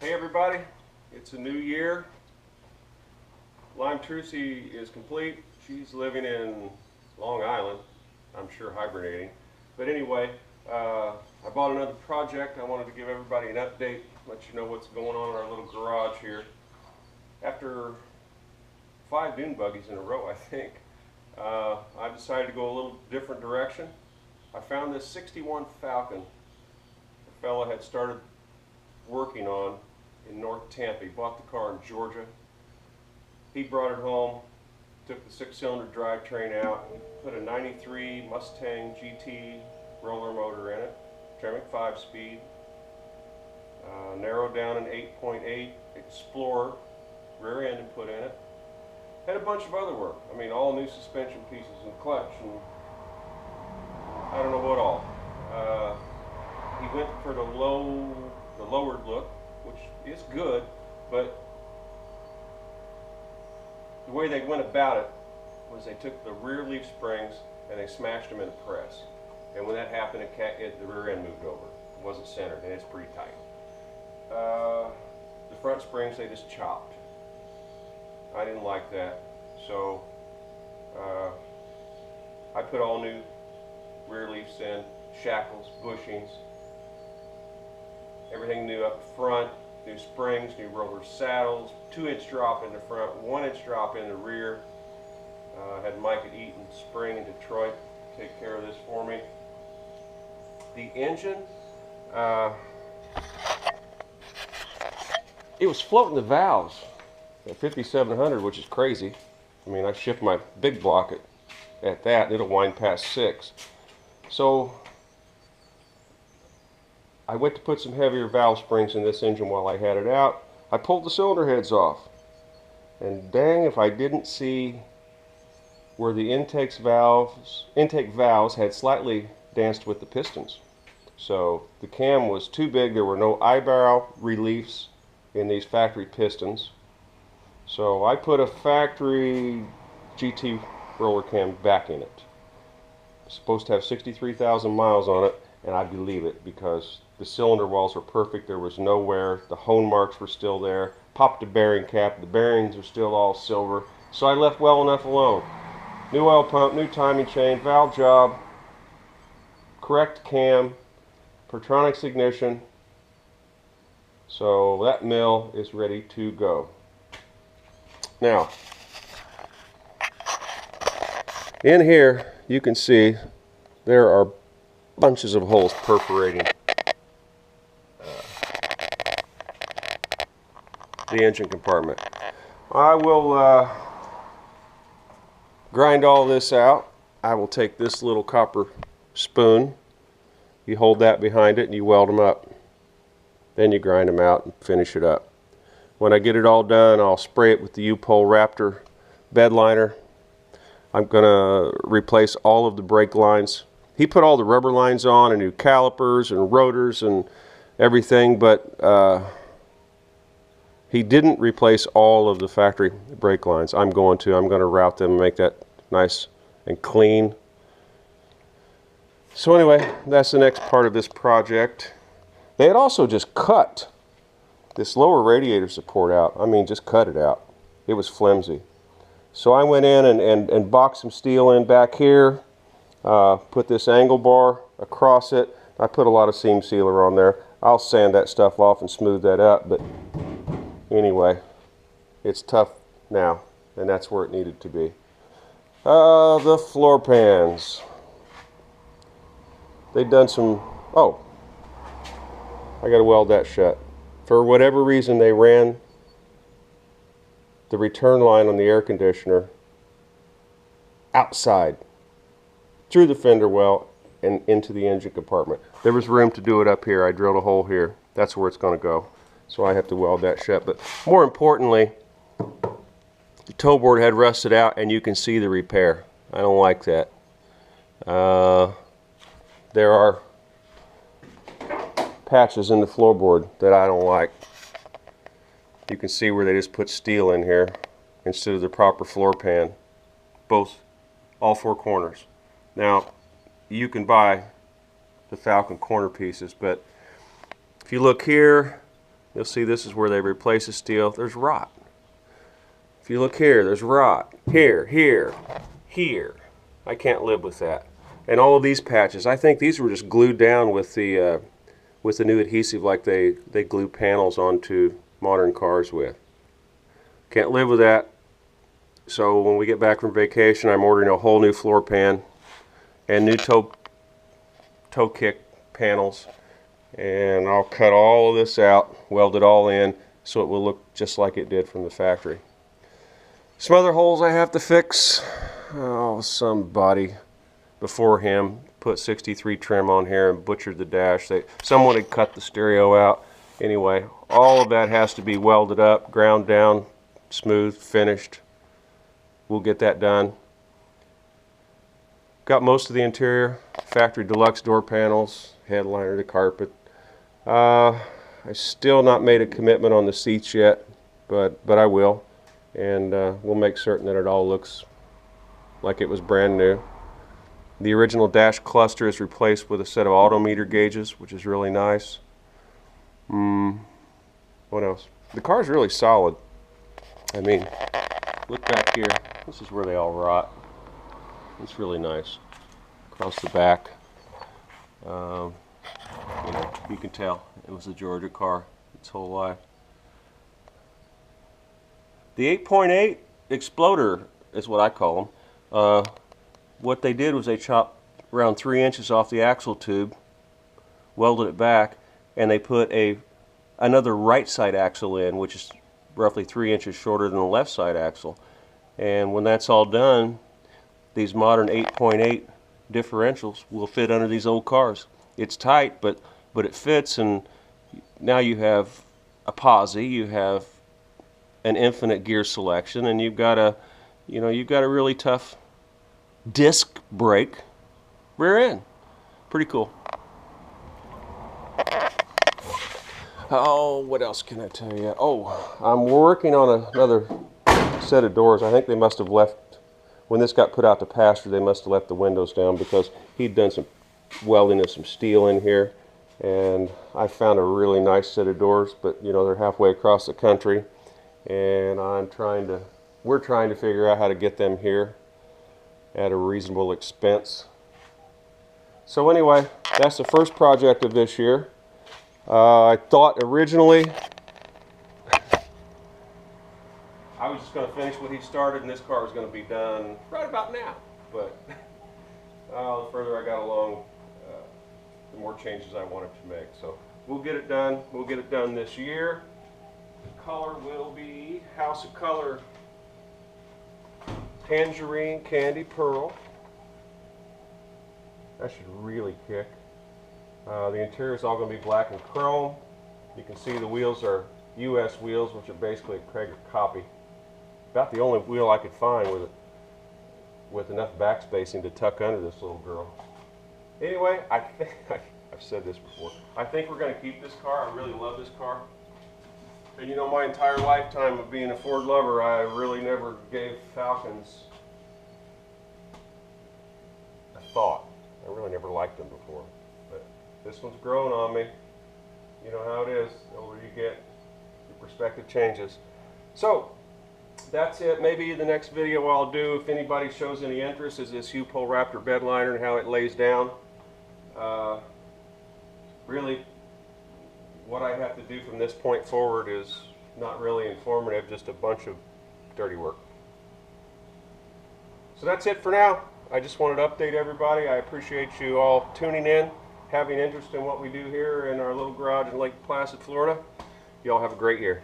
Hey everybody, it's a new year. Lime Trucy is complete. She's living in Long Island, I'm sure hibernating. But anyway, I bought another project. I wanted to give everybody an update, let you know what's going on in our little garage here. After 5 Dune Buggies in a row, I think, I decided to go a little different direction. I found this 61 Falcon a fella had started working on in North Tampa. He bought the car in Georgia. He brought it home, took the 6-cylinder drivetrain out, and put a 93 Mustang GT roller motor in it, Tremec 5-speed, narrowed down an 8.8 Explorer rear end and put in it. Had a bunch of other work. I mean, all new suspension pieces and clutch and I don't know what all. He went for the lowered look, which is good, but the way they went about it was they took the rear leaf springs and they smashed them in a press. And when that happened, the rear end moved over. It wasn't centered, and it's pretty tight. The front springs they just chopped. I didn't like that, so I put all new rear leafs in, shackles, bushings, everything new up front, new springs, new roller saddles, 2-inch drop in the front, 1-inch drop in the rear. Had Mike at Eaton Spring in Detroit take care of this for me. The engine, it was floating the valves at 5,700, which is crazy. I mean, I shift my big block at that, and it'll wind past 6. So I went to put some heavier valve springs in this engine while I had it out. I pulled the cylinder heads off, and dang if I didn't see where the intake valves had slightly danced with the pistons. So the cam was too big. There were no eyebrow reliefs in these factory pistons. So I put a factory GT roller cam back in it. It's supposed to have 63,000 miles on it, and I believe it because the cylinder walls were perfect. There was no wear. The hone marks were still there. Popped the bearing cap. The bearings are still all silver. So I left well enough alone. New oil pump, new timing chain, valve job, correct cam, Pertronics ignition. So that mill is ready to go. Now, in here you can see there are bunches of holes perforating the engine compartment. I will grind all this out. I will take this little copper spoon, you hold that behind it and you weld them up. Then you grind them out and finish it up. When I get it all done, I'll spray it with the U-Pole Raptor bed liner. I'm going to replace all of the brake lines. He put all the rubber lines on and new calipers and rotors and everything, but he didn't replace all of the factory brake lines. I'm going to route them and make that nice and clean. So anyway, that's the next part of this project. They had also just cut this lower radiator support out. I mean, just cut it out. It was flimsy. So I went in and boxed some steel in back here, put this angle bar across it. I put a lot of seam sealer on there. I'll sand that stuff off and smooth that up, but anyway, it's tough now, and that's where it needed to be. The floor pans. They've done some, oh, I gotta weld that shut. For whatever reason, they ran the return line on the air conditioner outside, through the fender well and into the engine compartment. There was room to do it up here. I drilled a hole here. That's where it's gonna go. So I have to weld that shut. But more importantly, the toe board had rusted out and you can see the repair. I don't like that. There are patches in the floorboard that I don't like. You can see where they just put steel in here instead of the proper floor pan. All 4 corners. Now, you can buy the Falcon corner pieces, but if you look here, you'll see this is where they replace the steel. There's rot. If you look here, there's rot. Here, here, here. I can't live with that. And all of these patches, I think these were just glued down with the new adhesive like they glue panels onto modern cars with. Can't live with that. So when we get back from vacation, I'm ordering a whole new floor pan and new toe kick panels. And I'll cut all of this out, weld it all in, so it will look just like it did from the factory. Some other holes I have to fix. Oh, somebody before him put 63 trim on here and butchered the dash. Someone had cut the stereo out. Anyway, all of that has to be welded up, ground down, smooth, finished. We'll get that done. Got most of the interior, factory deluxe door panels, headliner, the carpet. I still not made a commitment on the seats yet, but I will, and we'll make certain that it all looks like it was brand new. The original dash cluster is replaced with a set of autometer gauges, which is really nice. What else? The car's really solid. I mean, look back here. This is where they all rot. It's really nice. Across the back. You know, you can tell it was a Georgia car its whole life. The 8.8 exploder is what I call them. What they did was they chopped around 3 inches off the axle tube, welded it back, and they put another right side axle in, which is roughly 3 inches shorter than the left side axle. And when that's all done, these modern 8.8 differentials will fit under these old cars. It's tight, but it fits, and now you have a posi, you have an infinite gear selection, and you've got a really tough disc brake rear end. Pretty cool. Oh, what else can I tell you? Oh, I'm working on another set of doors. I think they must have left, when this got put out to pasture, they must have left the windows down because he'd done some welding of some steel in here, and I found a really nice set of doors, but you know, they're halfway across the country, and we're trying to figure out how to get them here at a reasonable expense. So anyway, that's the first project of this year. I thought originally I was just going to finish what he started, and this car was going to be done right about now, but the further I got along, the more changes I wanted to make. So we'll get it done. We'll get it done this year. The color will be House of Color Tangerine Candy Pearl. That should really kick. The interior is all going to be black and chrome. You can see the wheels are US wheels, which are basically a Krager copy. About the only wheel I could find with enough backspacing to tuck under this little girl. Anyway, I think I've said this before. I think we're going to keep this car. I really love this car. And you know, my entire lifetime of being a Ford lover, I really never gave Falcons a thought. I really never liked them before. But this one's grown on me. You know how it is. The older you get, your perspective changes. So, that's it. Maybe the next video I'll do, if anybody shows any interest, is this U-Pole Raptor bed liner and how it lays down. Really, what I have to do from this point forward is not really informative, just a bunch of dirty work. So that's it for now. I just wanted to update everybody. I appreciate you all tuning in, having interest in what we do here in our little garage in Lake Placid, Florida. You all have a great year.